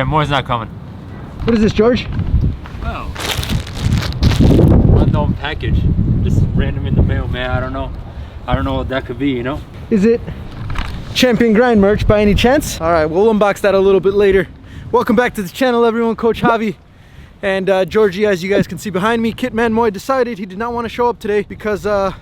Yeah, more's not coming. What is this, George? Oh. Unknown package. Just random in the mail, man. I don't know. I don't know what that could be, you know? Is it Champion Grind merch by any chance? All right, we'll unbox that a little bit later. Welcome back to the channel, everyone. Coach Javi and Georgie, as you guys can see behind me. Kitman Moy decided he did not want to show up today because I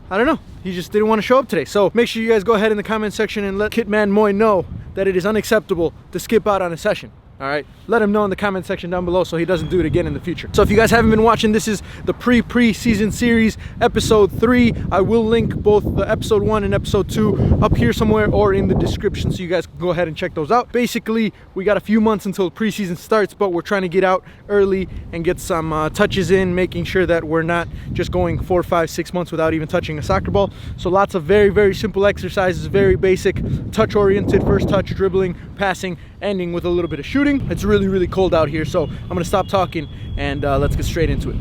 don't know, he just didn't want to show up today. So make sure you guys go ahead in the comment section and let Kitman Moy know that it is unacceptable to skip out on a session. All right, let him know in the comment section down below so he doesn't do it again in the future. So if you guys haven't been watching, this is the pre-season series, episode 3. I will link both the episode 1 and episode 2 up here somewhere or in the description, so you guys can go ahead and check those out. Basically, we got a few months until preseason starts, but we're trying to get out early and get some touches in, making sure that we're not just going 4, 5, 6 months without even touching a soccer ball. So lots of very, very simple exercises, very basic, touch-oriented, first touch, dribbling, passing, ending with a little bit of shooting. It's really, really cold out here, so I'm gonna stop talking and let's get straight into it.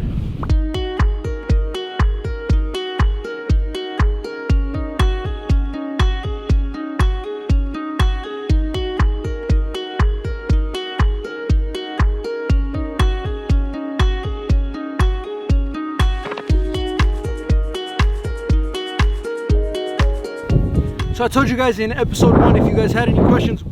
So I told you guys in episode 1, if you guys had any questions,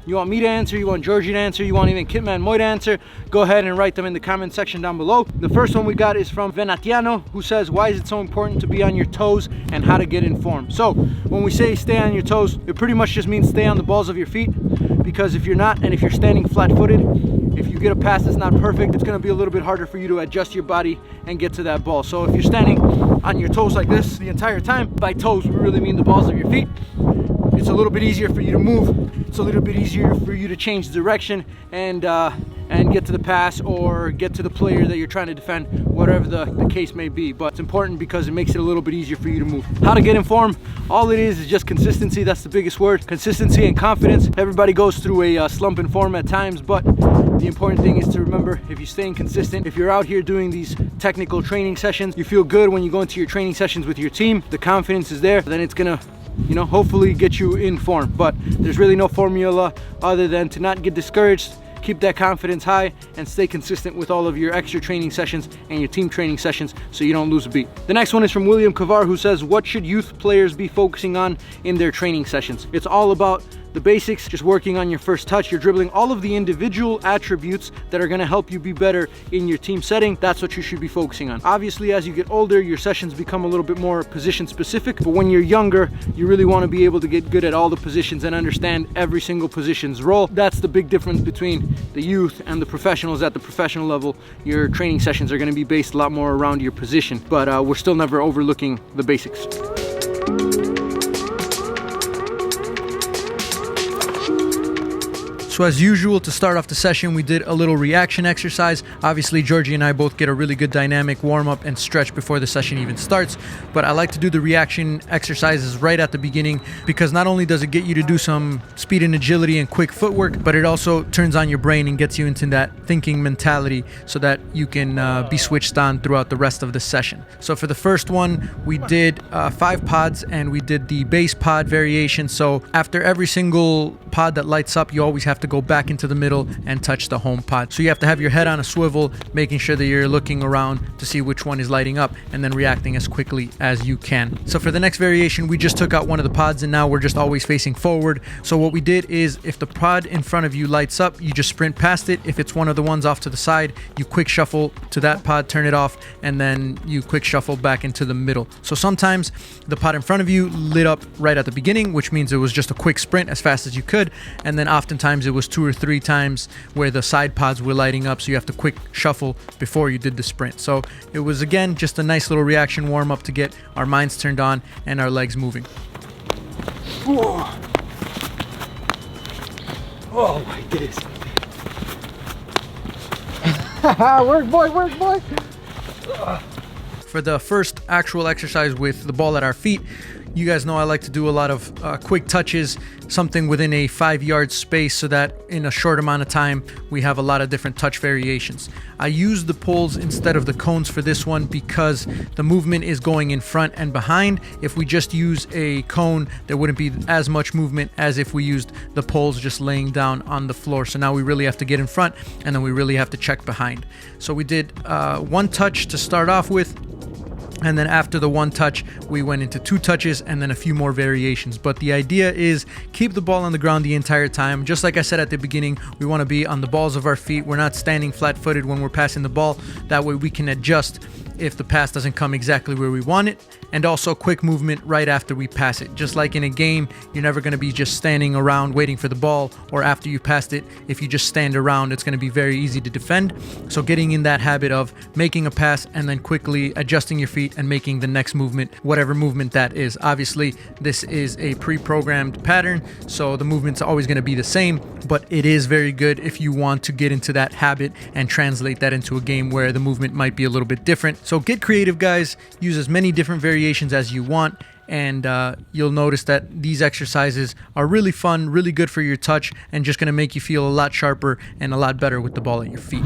you want me to answer, you want Georgie to answer, you want even Kitman Moy to answer, go ahead and write them in the comment section down below. The first one we got is from Venatiano, who says, why is it so important to be on your toes and how to get in form? So when we say stay on your toes, it pretty much just means stay on the balls of your feet, because if you're not, and if you're standing flat-footed, if you get a pass that's not perfect, it's going to be a little bit harder for you to adjust your body and get to that ball. So if you're standing on your toes like this the entire time, by toes we really mean the balls of your feet, it's a little bit easier for you to move. It's a little bit easier for you to change direction and get to the pass or get to the player that you're trying to defend, whatever the case may be. But it's important because it makes it a little bit easier for you to move. How to get in form? All it is just consistency. That's the biggest word. Consistency and confidence. Everybody goes through a slump in form at times, but the important thing is to remember, if you're staying consistent, if you're out here doing these technical training sessions, you feel good when you go into your training sessions with your team, the confidence is there, then it's gonna, you know, hopefully get you in form. But there's really no formula other than to not get discouraged, keep that confidence high, and stay consistent with all of your extra training sessions and your team training sessions so you don't lose a beat. The next one is from William Kavar, who says, what should youth players be focusing on in their training sessions? It's all about the basics, just working on your first touch, your dribbling, all of the individual attributes that are going to help you be better in your team setting. That's what you should be focusing on. Obviously, as you get older, your sessions become a little bit more position specific, but when you're younger, you really want to be able to get good at all the positions and understand every single position's role. That's the big difference between the youth and the professionals. At the professional level, your training sessions are going to be based a lot more around your position, but we're still never overlooking the basics. So as usual, to start off the session, we did a little reaction exercise. Obviously, Georgie and I both get a really good dynamic warm-up and stretch before the session even starts, but I like to do the reaction exercises right at the beginning because not only does it get you to do some speed and agility and quick footwork, but it also turns on your brain and gets you into that thinking mentality so that you can be switched on throughout the rest of the session. So for the first one, we did 5 pods and we did the base pod variation. So after every single pod that lights up, you always have to go back into the middle and touch the home pod. So you have to have your head on a swivel, making sure that you're looking around to see which one is lighting up and then reacting as quickly as you can. So for the next variation, we just took out one of the pods and now we're just always facing forward. So what we did is if the pod in front of you lights up, you just sprint past it. If it's one of the ones off to the side, you quick shuffle to that pod, turn it off, and then you quick shuffle back into the middle. So sometimes the pod in front of you lit up right at the beginning, which means it was just a quick sprint as fast as you could. And then oftentimes it was 2 or 3 times where the side pods were lighting up, so you have to quick shuffle before you did the sprint. So it was, again, just a nice little reaction warm up to get our minds turned on and our legs moving. Whoa. Oh my goodness. Work boy, work boy. For the first actual exercise with the ball at our feet, you guys know I like to do a lot of quick touches, something within a 5-yard space, so that in a short amount of time we have a lot of different touch variations. I use the poles instead of the cones for this one because the movement is going in front and behind. If we just use a cone, there wouldn't be as much movement as if we used the poles just laying down on the floor. So now we really have to get in front, and then we really have to check behind. So we did one touch to start off with, and then after the one touch, we went into 2 touches and then a few more variations. But the idea is keep the ball on the ground the entire time. Just like I said at the beginning, we want to be on the balls of our feet. We're not standing flat-footed when we're passing the ball. That way we can adjust if the pass doesn't come exactly where we want it, and also quick movement right after we pass it. Just like in a game, you're never going to be just standing around waiting for the ball, or after you passed it, if you just stand around, it's going to be very easy to defend. So getting in that habit of making a pass and then quickly adjusting your feet and making the next movement, whatever movement that is. Obviously, this is a pre-programmed pattern, so the movement's always going to be the same, but it is very good if you want to get into that habit and translate that into a game where the movement might be a little bit different. So get creative, guys. Use as many different variations as you want, and you'll notice that these exercises are really fun, really good for your touch, and just going to make you feel a lot sharper and a lot better with the ball at your feet.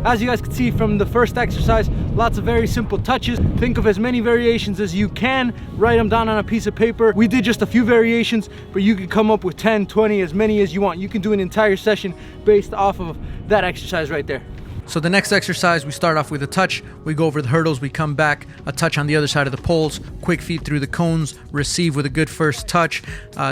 As you guys can see from the first exercise, lots of very simple touches. Think of as many variations as you can, write them down on a piece of paper. We did just a few variations, but you can come up with 10, 20, as many as you want. You can do an entire session based off of that exercise right there. So the next exercise, we start off with a touch, we go over the hurdles, we come back, a touch on the other side of the poles, quick feet through the cones, receive with a good first touch,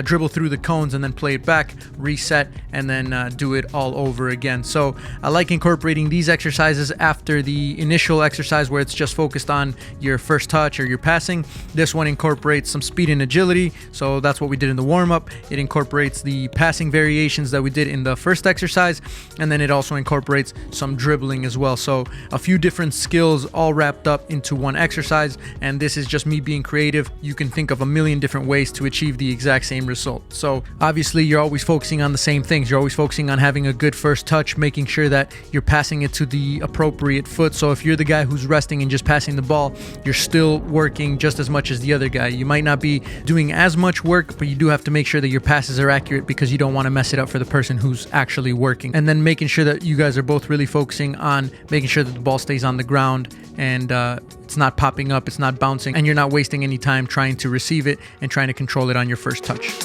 dribble through the cones and then play it back, reset, and then do it all over again. So I like incorporating these exercises after the initial exercise where it's just focused on your first touch or your passing. This one incorporates some speed and agility, so that's what we did in the warm-up. It incorporates the passing variations that we did in the first exercise, and then it also incorporates some dribbling as well. So a few different skills all wrapped up into one exercise, and this is just me being creative. You can think of a million different ways to achieve the exact same result. So obviously you're always focusing on the same things. You're always focusing on having a good first touch, making sure that you're passing it to the appropriate foot. So if you're the guy who's resting and just passing the ball, you're still working just as much as the other guy. You might not be doing as much work, but you do have to make sure that your passes are accurate because you don't want to mess it up for the person who's actually working. And then making sure that you guys are both really focusing on making sure that the ball stays on the ground and it's not popping up, it's not bouncing, and you're not wasting any time trying to receive it and trying to control it on your first touch.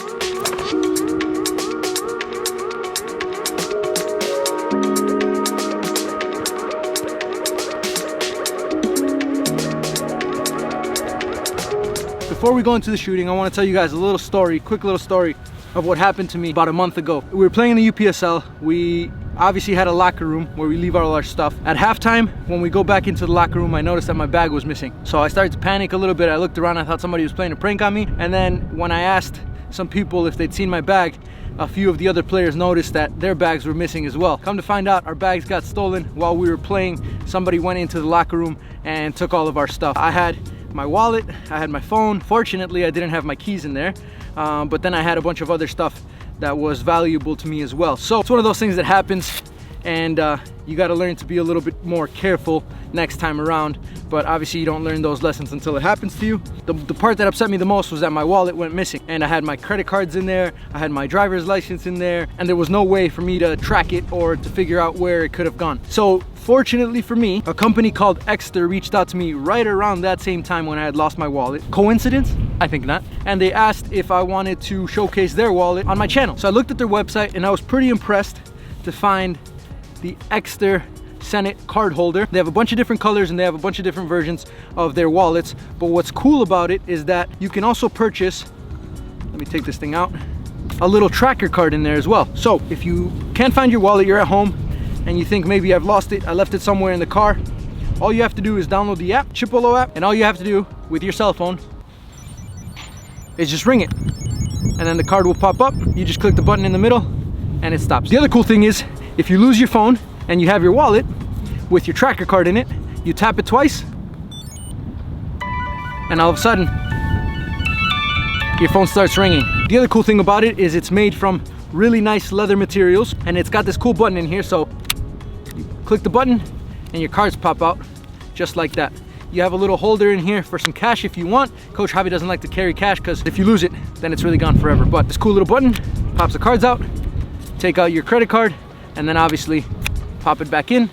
Before we go into the shooting, I want to tell you guys a little story, quick little story of what happened to me about a month ago. We were playing in the UPSL. We obviously had a locker room where we leave all our stuff. At halftime, when we go back into the locker room, I noticed that my bag was missing. So I started to panic a little bit. I looked around, I thought somebody was playing a prank on me. And then when I asked some people if they'd seen my bag, a few of the other players noticed that their bags were missing as well. Come to find out, our bags got stolen while we were playing. Somebody went into the locker room and took all of our stuff. I had my wallet, I had my phone. Fortunately, I didn't have my keys in there, but then I had a bunch of other stuff that was valuable to me as well. So it's one of those things that happens, and you got to learn to be a little bit more careful next time around. But obviously you don't learn those lessons until it happens to you. The part that upset me the most was that my wallet went missing, and I had my credit cards in there, I had my driver's license in there, and there was no way for me to track it or to figure out where it could have gone. So fortunately for me, a company called Ekster reached out to me right around that same time when I had lost my wallet. Coincidence? I think not. And they asked if I wanted to showcase their wallet on my channel. So I looked at their website and I was pretty impressed to find the Ekster Senate card holder. They have a bunch of different colors and they have a bunch of different versions of their wallets. But what's cool about it is that you can also purchase, let me take this thing out, a little tracker card in there as well. So if you can't find your wallet, you're at home and you think maybe I've lost it, I left it somewhere in the car, all you have to do is download the app, Chipolo app, and all you have to do with your cell phone is just ring it. And then the card will pop up, you just click the button in the middle and it stops. The other cool thing is, if you lose your phone and you have your wallet with your tracker card in it, you tap it twice and all of a sudden your phone starts ringing. The other cool thing about it is it's made from really nice leather materials and it's got this cool button in here, so you click the button and your cards pop out just like that. You have a little holder in here for some cash if you want. Coach Javi doesn't like to carry cash because if you lose it, then it's really gone forever. But this cool little button pops the cards out, take out your credit card, and then obviously pop it back in.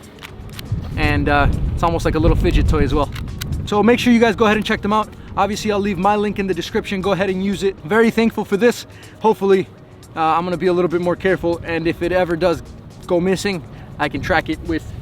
And it's almost like a little fidget toy as well. So make sure you guys go ahead and check them out. Obviously, I'll leave my link in the description. Go ahead and use it. Very thankful for this. Hopefully, I'm gonna be a little bit more careful. And if it ever does go missing, I can track it with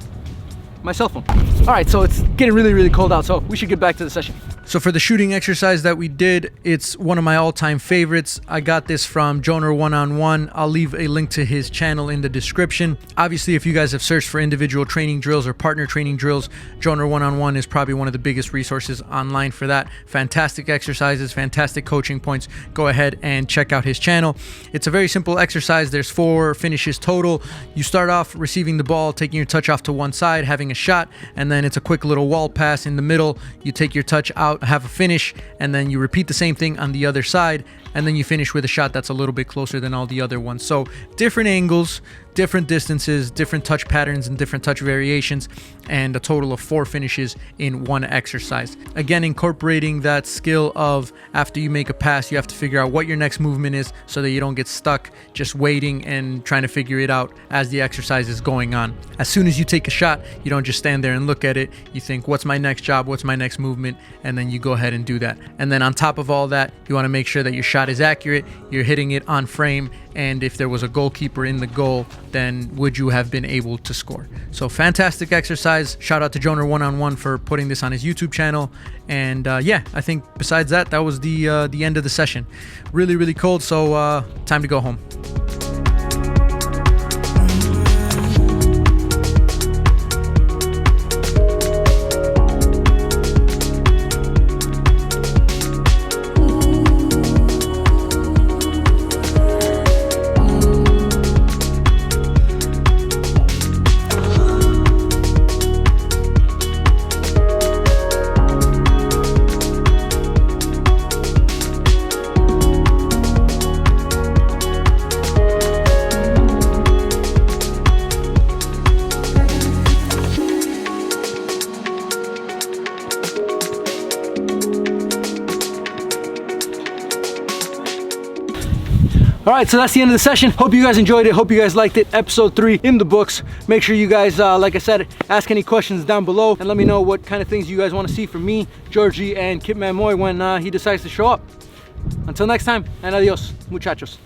my cell phone. All right, so it's getting really, really cold out, so we should get back to the session. So for the shooting exercise that we did, it's one of my all-time favorites. I got this from Joner one-on-one. I'll leave a link to his channel in the description. Obviously, if you guys have searched for individual training drills or partner training drills, Joner one-on-one is probably one of the biggest resources online for that. Fantastic exercises, fantastic coaching points. Go ahead and check out his channel. It's a very simple exercise. There's 4 finishes total. You start off receiving the ball, taking your touch off to one side, having a shot, and then it's a quick little wall pass in the middle. You take your touch out, have a finish, and then you repeat the same thing on the other side, and then you finish with a shot that's a little bit closer than all the other ones. So different angles, different distances, different touch patterns, and different touch variations, and a total of 4 finishes in one exercise. Again, incorporating that skill of after you make a pass, you have to figure out what your next movement is so that you don't get stuck just waiting and trying to figure it out as the exercise is going on. As soon as you take a shot, you don't just stand there and look at it. You think, what's my next job? What's my next movement? And then you go ahead and do that. And then on top of all that, you want to make sure that your shot is accurate, you're hitting it on frame, and if there was a goalkeeper in the goal, then would you have been able to score? So fantastic exercise. Shout out to Joner one-on-one for putting this on his YouTube channel. And yeah, I think besides that, that was the end of the session. Really, really cold, so time to go home. All right, so that's the end of the session. Hope you guys enjoyed it. Hope you guys liked it. Episode 3 in the books. Make sure you guys, like I said, ask any questions down below and let me know what kind of things you guys want to see from me, Georgie, and Kitman Moy when he decides to show up. Until next time, and adios, muchachos.